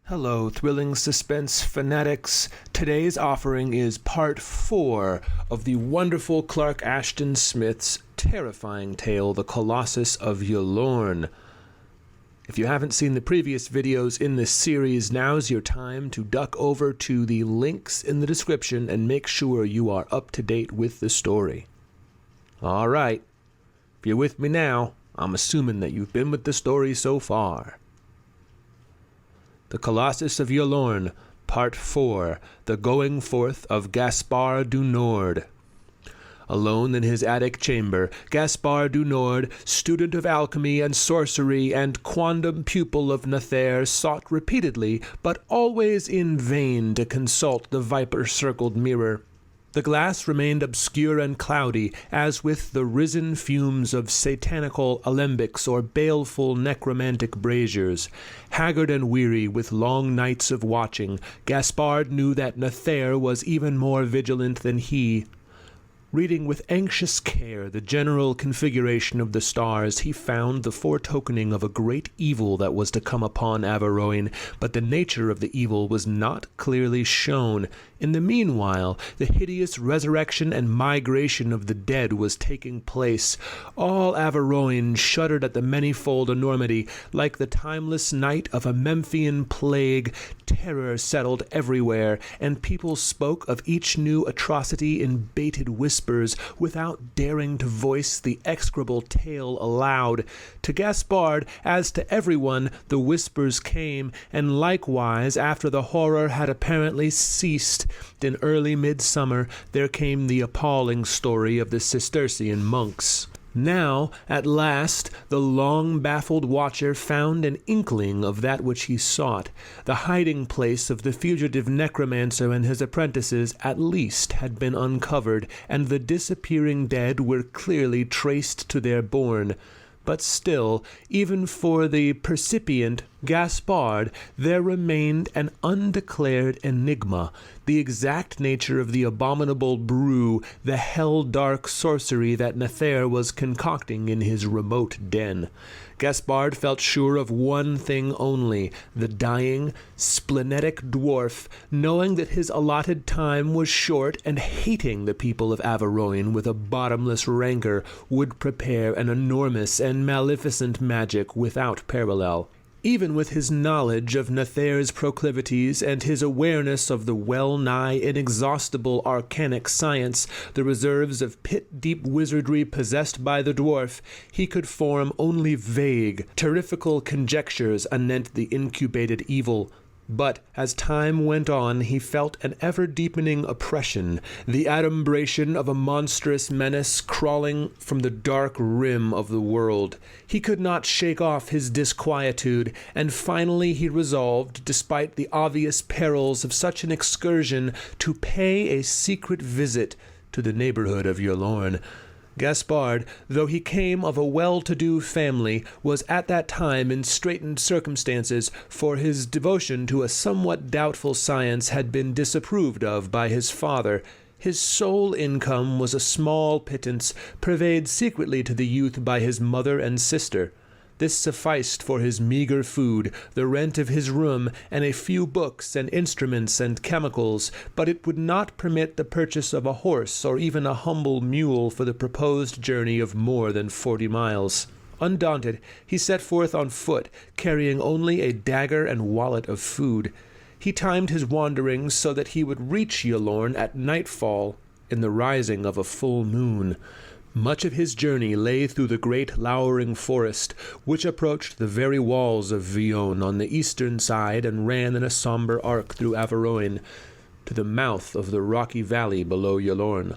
Hello, thrilling suspense fanatics. Today's offering is part 4 of the wonderful Clark Ashton Smith's terrifying tale, The Colossus of Ylourgne. If you haven't seen the previous videos in this series, now's your time to duck over to the links in the description and make sure you are up to date with the story. Alright, if you're with me now, I'm assuming that you've been with the story so far. The Colossus of Ylourgne, Part 4, The Going Forth of Gaspard du Nord. Alone in his attic chamber, Gaspard du Nord, student of alchemy and sorcery and quondam pupil of Nathaire, sought repeatedly, but always in vain, to consult the viper-circled mirror. The glass remained obscure and cloudy, as with the risen fumes of satanical alembics or baleful necromantic braziers. Haggard and weary with long nights of watching, Gaspard knew that Nathaire was even more vigilant than he. Reading with anxious care the general configuration of the stars, he found the foretokening of a great evil that was to come upon Averoigne, but the nature of the evil was not clearly shown. In the meanwhile, the hideous resurrection and migration of the dead was taking place. All Averoigne shuddered at the manifold enormity. Like the timeless night of a Memphian plague, terror settled everywhere, and people spoke of each new atrocity in bated whispers, without daring to voice the execrable tale aloud. To Gaspard, as to everyone, the whispers came, and likewise, after the horror had apparently ceased, in early midsummer, there came the appalling story of the Cistercian monks. Now, at last, the long-baffled watcher found an inkling of that which he sought. The hiding-place of the fugitive necromancer and his apprentices at least had been uncovered, and the disappearing dead were clearly traced to their bourne. But still, even for the percipient Gaspard, there remained an undeclared enigma, the exact nature of the abominable brew, the hell-dark sorcery that Nathaire was concocting in his remote den. Gaspard felt sure of one thing only: the dying, splenetic dwarf, knowing that his allotted time was short and hating the people of Averoigne with a bottomless rancor, would prepare an enormous and maleficent magic without parallel. Even with his knowledge of Nathaire's proclivities and his awareness of the well-nigh inexhaustible arcanic science, the reserves of pit-deep wizardry possessed by the dwarf, he could form only vague, terrifical conjectures anent the incubated evil. But as time went on, he felt an ever-deepening oppression, the adumbration of a monstrous menace crawling from the dark rim of the world. He could not shake off his disquietude, and finally he resolved, despite the obvious perils of such an excursion, to pay a secret visit to the neighborhood of Ylourgne. Gaspard, though he came of a well-to-do family, was at that time in straitened circumstances, for his devotion to a somewhat doubtful science had been disapproved of by his father. His sole income was a small pittance, purveyed secretly to the youth by his mother and sister. This sufficed for his meager food, the rent of his room, and a few books and instruments and chemicals, but it would not permit the purchase of a horse or even a humble mule for the proposed journey of more than 40 miles. Undaunted, he set forth on foot, carrying only a dagger and wallet of food. He timed his wanderings so that he would reach Ylourgne at nightfall, in the rising of a full moon. Much of his journey lay through the great lowering forest, which approached the very walls of Ylourgne on the eastern side and ran in a sombre arc through Averoigne to the mouth of the rocky valley below Ylourgne.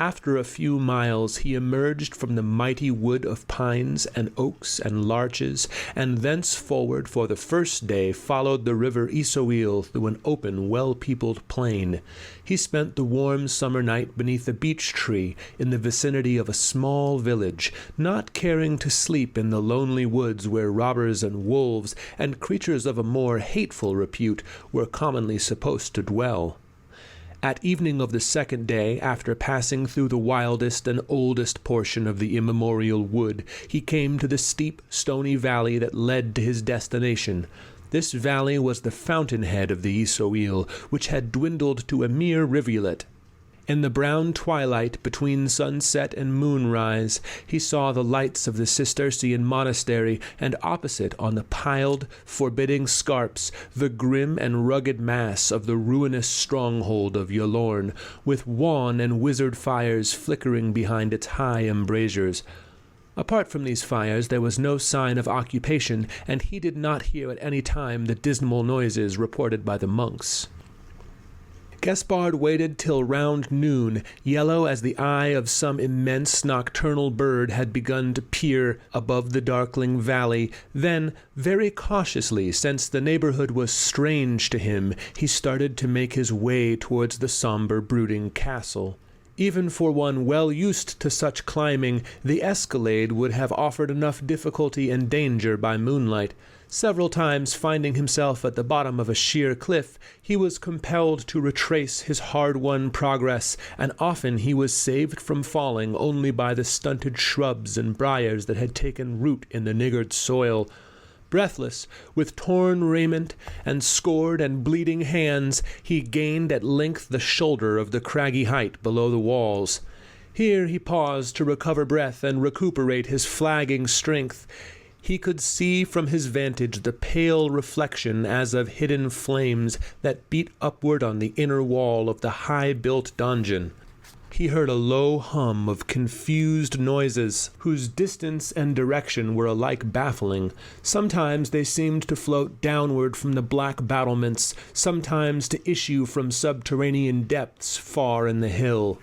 After a few miles he emerged from the mighty wood of pines and oaks and larches, and thenceforward for the first day followed the river Issoil through an open, well-peopled plain. He spent the warm summer night beneath a beech tree in the vicinity of a small village, not caring to sleep in the lonely woods where robbers and wolves and creatures of a more hateful repute were commonly supposed to dwell. At evening of the second day, after passing through the wildest and oldest portion of the immemorial wood, he came to the steep, stony valley that led to his destination. This valley was the fountainhead of the Ysoile, which had dwindled to a mere rivulet. In the brown twilight between sunset and moonrise, he saw the lights of the Cistercian monastery, and opposite, on the piled, forbidding scarps, the grim and rugged mass of the ruinous stronghold of Ylourgne, with wan and wizard fires flickering behind its high embrasures. Apart from these fires, there was no sign of occupation, and he did not hear at any time the dismal noises reported by the monks. Gaspard waited till round noon, yellow as the eye of some immense nocturnal bird had begun to peer above the darkling valley. Then, very cautiously, since the neighborhood was strange to him, he started to make his way towards the somber, brooding castle. Even for one well used to such climbing, the escalade would have offered enough difficulty and danger by moonlight. Several times, finding himself at the bottom of a sheer cliff, he was compelled to retrace his hard-won progress, and often he was saved from falling only by the stunted shrubs and briars that had taken root in the niggard soil. Breathless, with torn raiment and scored and bleeding hands, he gained at length the shoulder of the craggy height below the walls. Here he paused to recover breath and recuperate his flagging strength. He could see from his vantage the pale reflection as of hidden flames that beat upward on the inner wall of the high-built donjon. He heard a low hum of confused noises, whose distance and direction were alike baffling. Sometimes they seemed to float downward from the black battlements, sometimes to issue from subterranean depths far in the hill.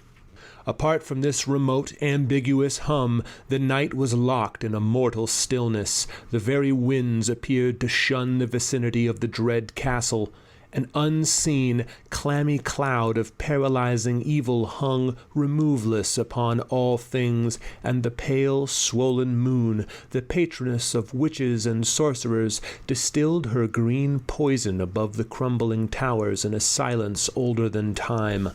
Apart from this remote, ambiguous hum, the night was locked in a mortal stillness. The very winds appeared to shun the vicinity of the dread castle. An unseen, clammy cloud of paralyzing evil hung removeless upon all things, and the pale, swollen moon, the patroness of witches and sorcerers, distilled her green poison above the crumbling towers in a silence older than time.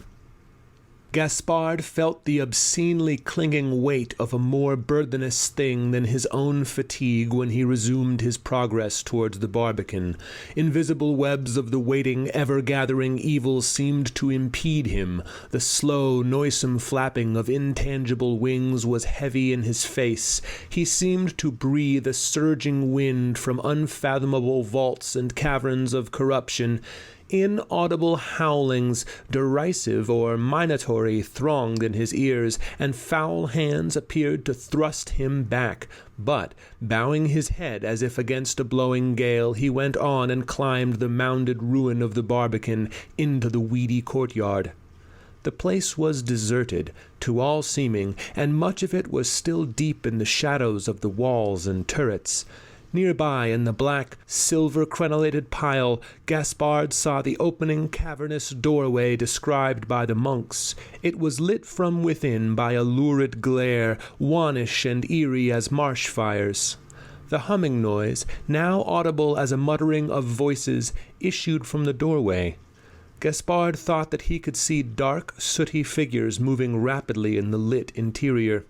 Gaspard felt the obscenely clinging weight of a more burthenous thing than his own fatigue when he resumed his progress towards the barbican. Invisible webs of the waiting, ever-gathering evil seemed to impede him. The slow, noisome flapping of intangible wings was heavy in his face. He seemed to breathe a surging wind from unfathomable vaults and caverns of corruption. Inaudible howlings, derisive or minatory, thronged in his ears, and foul hands appeared to thrust him back. But, bowing his head as if against a blowing gale, he went on and climbed the mounded ruin of the barbican into the weedy courtyard. The place was deserted, to all seeming, and much of it was still deep in the shadows of the walls and turrets. Nearby, in the black, silver-crenellated pile, Gaspard saw the opening cavernous doorway described by the monks. It was lit from within by a lurid glare, wannish and eerie as marsh fires. The humming noise, now audible as a muttering of voices, issued from the doorway. Gaspard thought that he could see dark, sooty figures moving rapidly in the lit interior.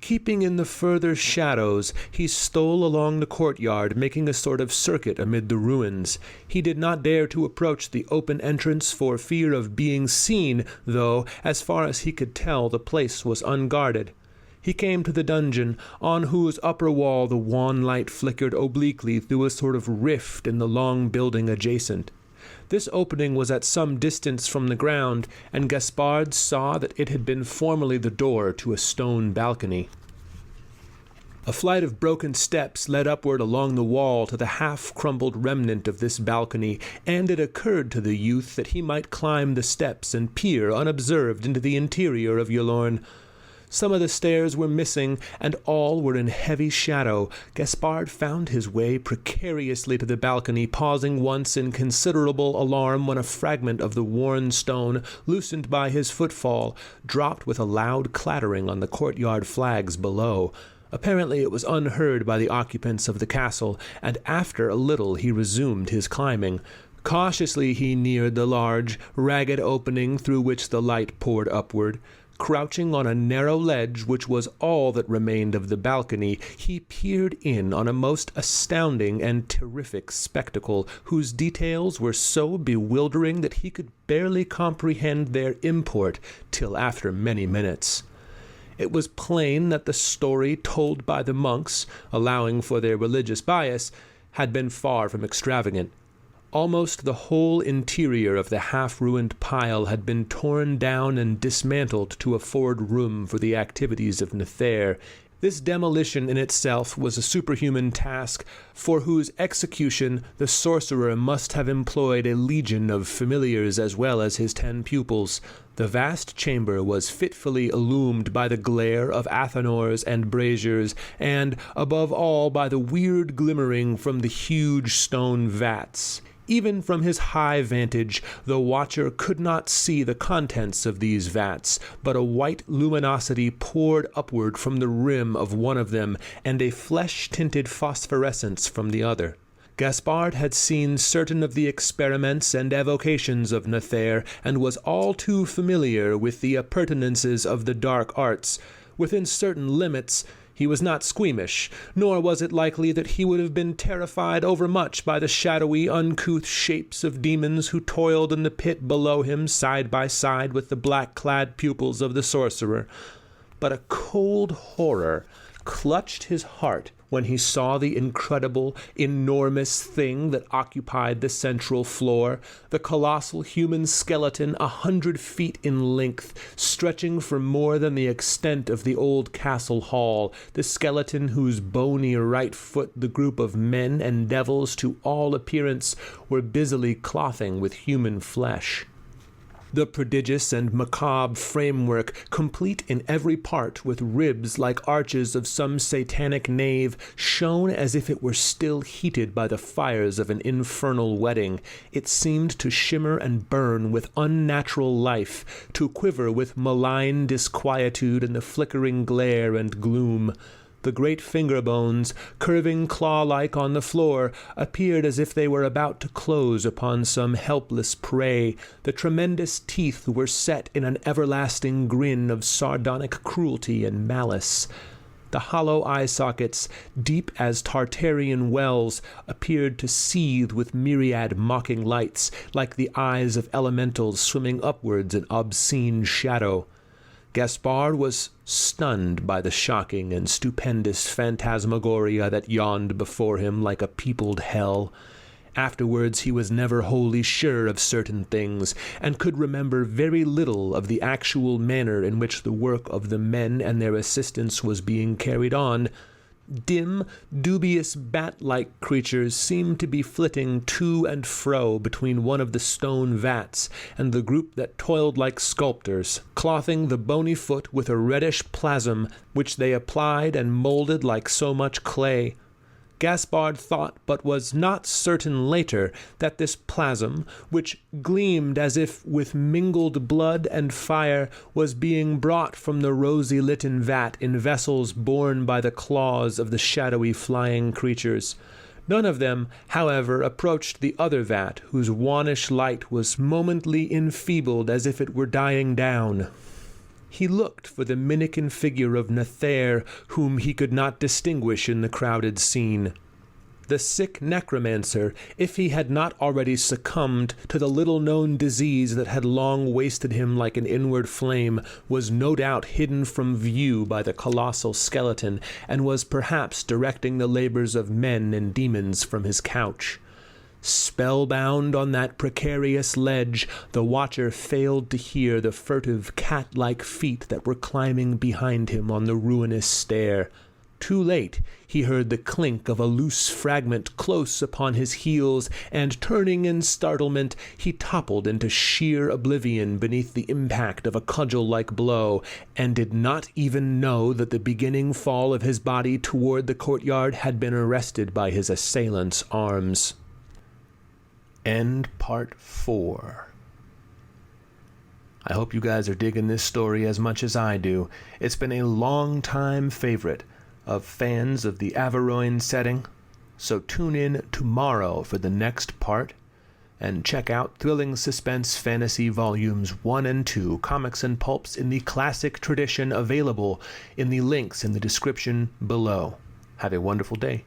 Keeping in the further shadows, he stole along the courtyard, making a sort of circuit amid the ruins. He did not dare to approach the open entrance for fear of being seen, though, as far as he could tell, the place was unguarded. He came to the dungeon, on whose upper wall the wan light flickered obliquely through a sort of rift in the long building adjacent. This opening was at some distance from the ground, and Gaspard saw that it had been formerly the door to a stone balcony. A flight of broken steps led upward along the wall to the half-crumbled remnant of this balcony, and it occurred to the youth that he might climb the steps and peer unobserved into the interior of Ylourgne. Some of the stairs were missing, and all were in heavy shadow. Gaspard found his way precariously to the balcony, pausing once in considerable alarm when a fragment of the worn stone, loosened by his footfall, dropped with a loud clattering on the courtyard flags below. Apparently it was unheard by the occupants of the castle, and after a little he resumed his climbing. Cautiously he neared the large, ragged opening through which the light poured upward. Crouching on a narrow ledge which was all that remained of the balcony, he peered in on a most astounding and terrific spectacle, whose details were so bewildering that he could barely comprehend their import till after many minutes. It was plain that the story told by the monks, allowing for their religious bias, had been far from extravagant. Almost the whole interior of the half-ruined pile had been torn down and dismantled to afford room for the activities of Nether. This demolition in itself was a superhuman task, for whose execution the sorcerer must have employed a legion of familiars as well as his 10 pupils. The vast chamber was fitfully illumined by the glare of athanors and braziers, and, above all, by the weird glimmering from the huge stone vats. Even from his high vantage, the watcher could not see the contents of these vats, but a white luminosity poured upward from the rim of one of them, and a flesh-tinted phosphorescence from the other. Gaspard had seen certain of the experiments and evocations of Nether, and was all too familiar with the appurtenances of the dark arts. Within certain limits, he was not squeamish, nor was it likely that he would have been terrified overmuch by the shadowy, uncouth shapes of demons who toiled in the pit below him side by side with the black-clad pupils of the sorcerer. But a cold horror clutched his heart when he saw the incredible, enormous thing that occupied the central floor, the colossal human skeleton 100 feet in length, stretching for more than the extent of the old castle hall, the skeleton whose bony right foot the group of men and devils to all appearance were busily clothing with human flesh. The prodigious and macabre framework, complete in every part with ribs like arches of some satanic nave, shone as if it were still heated by the fires of an infernal wedding. It seemed to shimmer and burn with unnatural life, to quiver with malign disquietude in the flickering glare and gloom. The great finger bones, curving claw-like on the floor, appeared as if they were about to close upon some helpless prey. The tremendous teeth were set in an everlasting grin of sardonic cruelty and malice. The hollow eye sockets, deep as Tartarian wells, appeared to seethe with myriad mocking lights, like the eyes of elementals swimming upwards in obscene shadow. Gaspard was stunned by the shocking and stupendous phantasmagoria that yawned before him like a peopled hell. Afterwards he was never wholly sure of certain things, and could remember very little of the actual manner in which the work of the men and their assistants was being carried on. Dim, dubious bat-like creatures seemed to be flitting to and fro between one of the stone vats and the group that toiled like sculptors, clothing the bony foot with a reddish plasm which they applied and molded like so much clay. Gaspard thought, but was not certain later, that this plasm, which gleamed as if with mingled blood and fire, was being brought from the rosy-litten vat in vessels borne by the claws of the shadowy flying creatures. None of them, however, approached the other vat, whose wannish light was momently enfeebled as if it were dying down. He looked for the minikin figure of Nether, whom he could not distinguish in the crowded scene. The sick necromancer, if he had not already succumbed to the little-known disease that had long wasted him like an inward flame, was no doubt hidden from view by the colossal skeleton, and was perhaps directing the labors of men and demons from his couch. Spellbound on that precarious ledge, the watcher failed to hear the furtive cat-like feet that were climbing behind him on the ruinous stair. Too late, he heard the clink of a loose fragment close upon his heels, and turning in startlement, he toppled into sheer oblivion beneath the impact of a cudgel-like blow, and did not even know that the beginning fall of his body toward the courtyard had been arrested by his assailant's arms. End part 4. I hope you guys are digging this story as much as I do. It's been a long-time favorite of fans of the Averoigne setting, so tune in tomorrow for the next part, and check out Thrilling Suspense Fantasy Volumes 1 and 2, Comics and Pulps in the classic tradition, available in the links in the description below. Have a wonderful day.